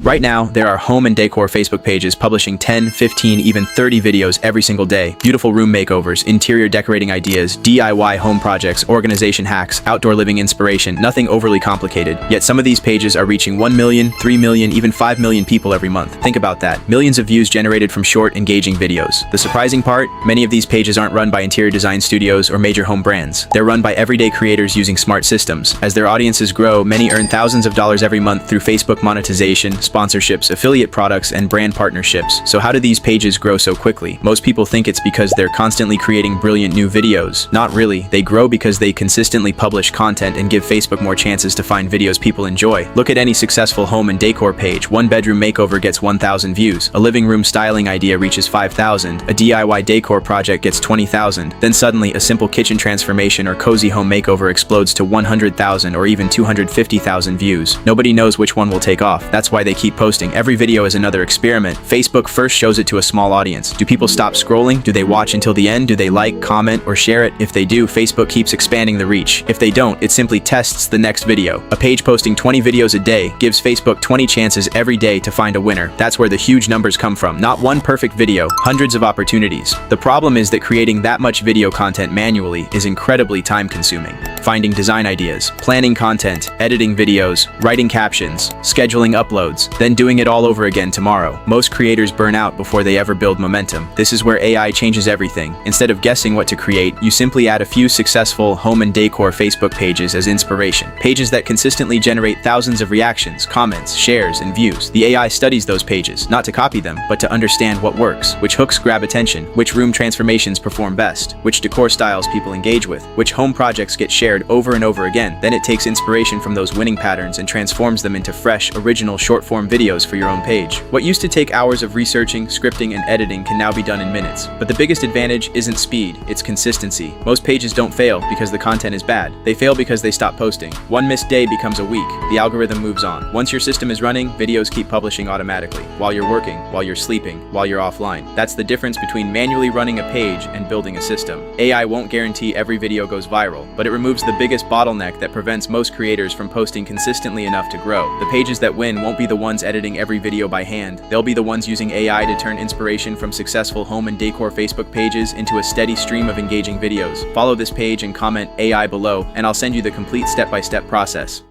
Right now, there are home and decor Facebook pages publishing 10, 15, even 30 videos every single day. Beautiful room makeovers, interior decorating ideas, DIY home projects, organization hacks, outdoor living inspiration, nothing overly complicated. Yet some of these pages are reaching 1 million, 3 million, even 5 million people every month. Think about that. Millions of views generated from short, engaging videos. The surprising part? Many of these pages aren't run by interior design studios or major home brands. They're run by everyday creators using smart systems. As their audiences grow, many earn thousands of dollars every month through Facebook monetization, sponsorships, affiliate products, and brand partnerships. So how do these pages grow so quickly? Most people think it's because they're constantly creating brilliant new videos. Not really. They grow because they consistently publish content and give Facebook more chances to find videos people enjoy. Look at any successful home and decor page. One bedroom makeover gets 1,000 views. A living room styling idea reaches 5,000. A DIY decor project gets 20,000. Then suddenly, a simple kitchen transformation or cozy home makeover explodes to 100,000 or even 250,000 views. Nobody knows which one will take off. That's why they keep posting. Every video is another experiment. Facebook first shows it to a small audience. Do people stop scrolling? Do they watch until the end? Do they like, comment, or share it? If they do, Facebook keeps expanding the reach. If they don't, it simply tests the next video. A page posting 20 videos a day gives Facebook 20 chances every day to find a winner. That's where the huge numbers come from. Not one perfect video, hundreds of opportunities. The problem is that creating that much video content manually is incredibly time-consuming. Finding design ideas, planning content, editing videos, writing captions, scheduling uploads, then doing it all over again tomorrow. Most creators burn out before they ever build momentum. This is where AI changes everything. Instead of guessing what to create, you simply add a few successful home and decor Facebook pages as inspiration. Pages that consistently generate thousands of reactions, comments, shares, and views. The AI studies those pages, not to copy them, but to understand what works, which hooks grab attention, which room transformations perform best, which decor styles people engage with, which home projects get shared over and over again. Then it takes inspiration from those winning patterns and transforms them into fresh, original short-form videos for your own page. What used to take hours of researching, scripting, and editing can now be done in minutes. But the biggest advantage isn't speed, it's consistency. Most pages don't fail because the content is bad. They fail because they stop posting. One missed day becomes a week. The algorithm moves on. Once your system is running, videos keep publishing automatically. While you're working, while you're sleeping, while you're offline. That's the difference between manually running a page and building a system. AI won't guarantee every video goes viral, but it removes the biggest bottleneck that prevents most creators from posting consistently enough to grow. The pages that win won't be the ones editing every video by hand. They'll be the ones using AI to turn inspiration from successful home and decor Facebook pages into a steady stream of engaging videos. Follow this page and comment AI below, and I'll send you the complete step-by-step process.